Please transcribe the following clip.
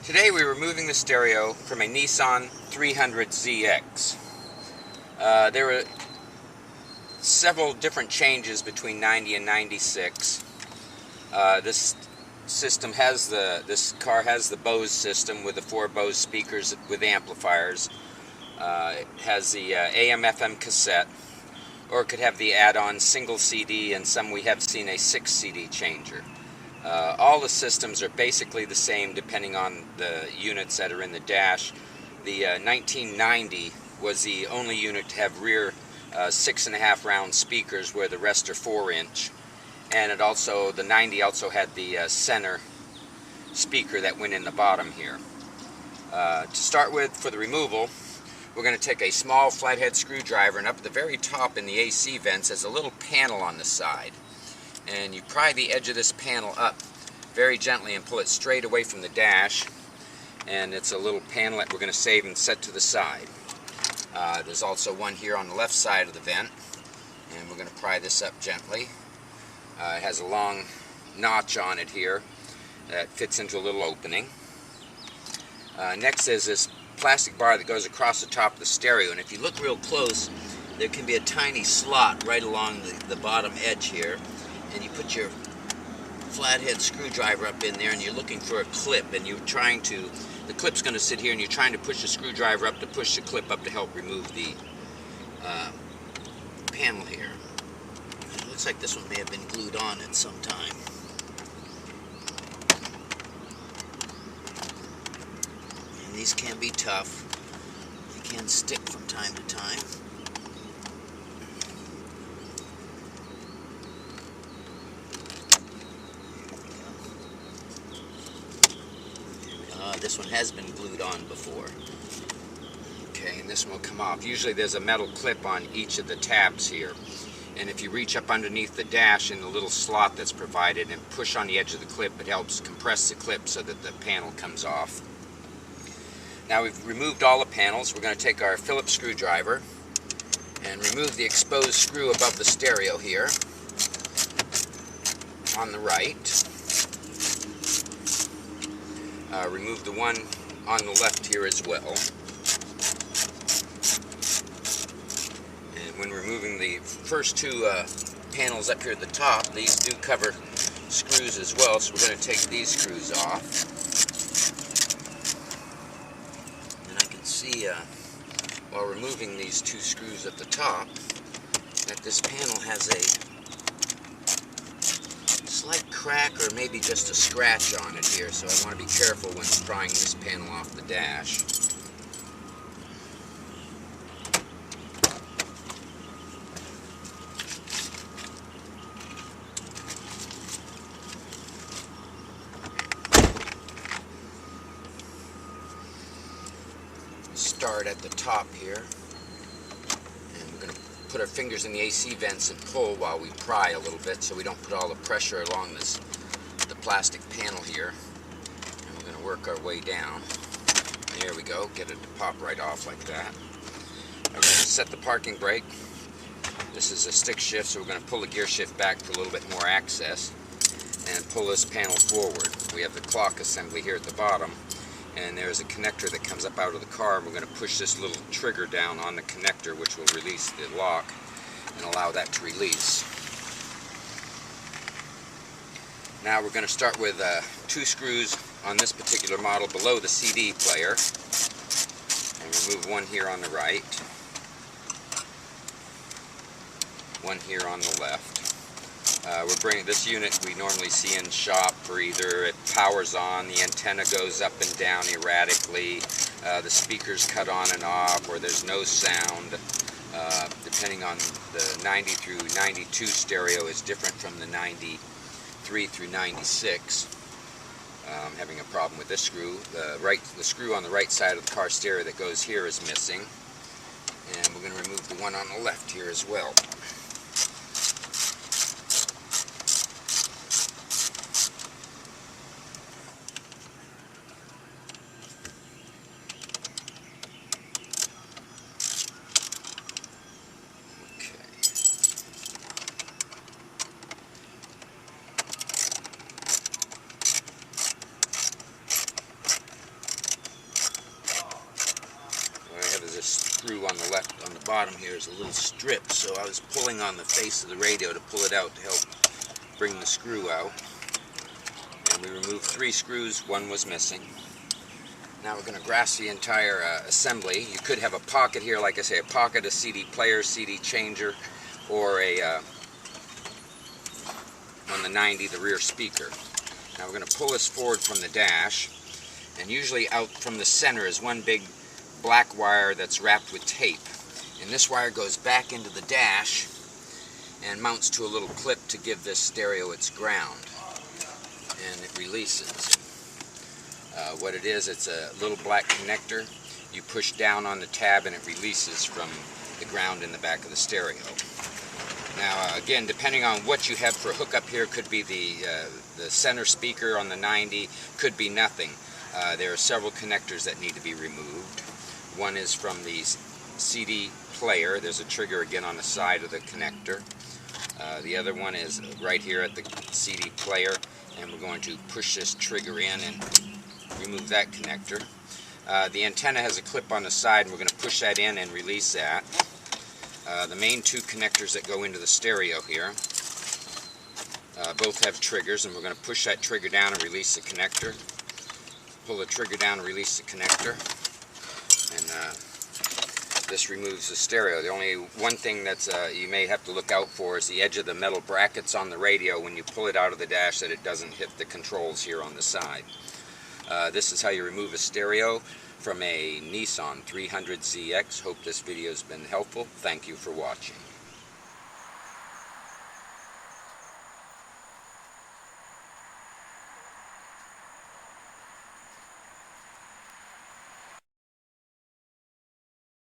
Today we're removing the stereo from a Nissan 300ZX. There were several different changes between 90 and 96. This car has the Bose system with the 4 Bose speakers with amplifiers. It has the AM/FM cassette, or it could have the add-on single CD, and some we have seen a 6 CD changer. All the systems are basically the same depending on the units that are in the dash. The 1990 was the only unit to have rear 6.5 round speakers, where the rest are 4-inch. And the 90 also had the center speaker that went in the bottom here. To start with, for the removal, we're going to take a small flathead screwdriver, and up at the very top in the AC vents there's a little panel on the side. And you pry the edge of this panel up very gently and pull it straight away from the dash. And it's a little panel that we're going to save and set to the side. There's also one here on the left side of the vent, and we're going to pry this up gently. It has a long notch on it here that fits into a little opening. Next is this plastic bar that goes across the top of the stereo, and if you look real close, there can be a tiny slot right along the bottom edge here, and you put your flathead screwdriver up in there and you're looking for a clip, and the clip's going to sit here, and you're trying to push the screwdriver up to push the clip up to help remove the panel here. It looks like this one may have been glued on at some time. And these can be tough. They can stick from time to time. This one has been glued on before. Okay, and this one will come off. Usually there's a metal clip on each of the tabs here. And if you reach up underneath the dash in the little slot that's provided and push on the edge of the clip, it helps compress the clip so that the panel comes off. Now we've removed all the panels. We're going to take our Phillips screwdriver and remove the exposed screw above the stereo here on the right. Remove the one on the left here as well. And when removing the first two panels up here at the top, these do cover screws as well, so we're going to take these screws off. And I can see while removing these two screws at the top that this panel has a slight crack or maybe just a scratch on it here, so I want to be careful when prying this panel off the dash. Start at the top here, and we're going to put our fingers in the AC vents and pull while we pry a little bit so we don't put all the pressure along the plastic panel here. And we're going to work our way down. There we go, get it to pop right off like that. We're going to set the parking brake. This is a stick shift, so we're going to pull the gear shift back for a little bit more access and pull this panel forward. We have the clock assembly here at the bottom, and there's a connector that comes up out of the car, and we're going to push this little trigger down on the connector, which will release the lock and allow that to release. Now we're going to start with 2 screws on this particular model below the CD player, and remove one here on the right, one here on the left. We're bringing this unit we normally see in shop for either it powers on, the antenna goes up and down erratically, the speakers cut on and off, or there's no sound. Depending on the 90 through 92 stereo is different from the 93 through 96. I'm having a problem with this screw. The screw on the right side of the car stereo that goes here is missing, and we're going to remove the one on the left here as well. screw on the left, on the bottom here is a little strip, so I was pulling on the face of the radio to pull it out to help bring the screw out. And we removed 3 screws, 1 was missing. Now we're going to grasp the entire assembly. You could have a pocket here, like I say, a pocket, a CD player, CD changer, or a on the 90, the rear speaker. Now we're going to pull this forward from the dash, and usually out from the center is one big black wire that's wrapped with tape. And this wire goes back into the dash and mounts to a little clip to give this stereo its ground. And it releases. What it is, it's a little black connector. You push down on the tab and it releases from the ground in the back of the stereo. Now again, depending on what you have for a hookup here, could be the center speaker on the 90, could be nothing. There are several connectors that need to be removed. One is from the CD player. There's a trigger again on the side of the connector. The other one is right here at the CD player, and we're going to push this trigger in and remove that connector. The antenna has a clip on the side, and we're going to push that in and release that. The main 2 connectors that go into the stereo here both have triggers, and we're going to push that trigger down and release the connector. Pull the trigger down and release the connector, and this removes the stereo. The only one thing that's you may have to look out for is the edge of the metal brackets on the radio when you pull it out of the dash, that it doesn't hit the controls here on the side. This is how you remove a stereo from a Nissan 300ZX. Hope this video has been helpful. Thank you for watching.